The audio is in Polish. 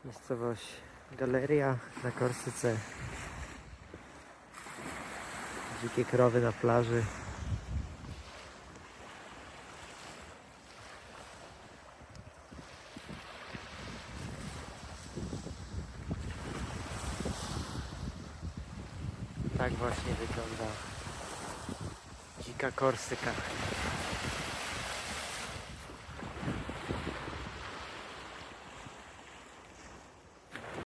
Miejscowość Galeria na Korsyce. Dzikie krowy na plaży. Tak właśnie wygląda dzika Korsyka.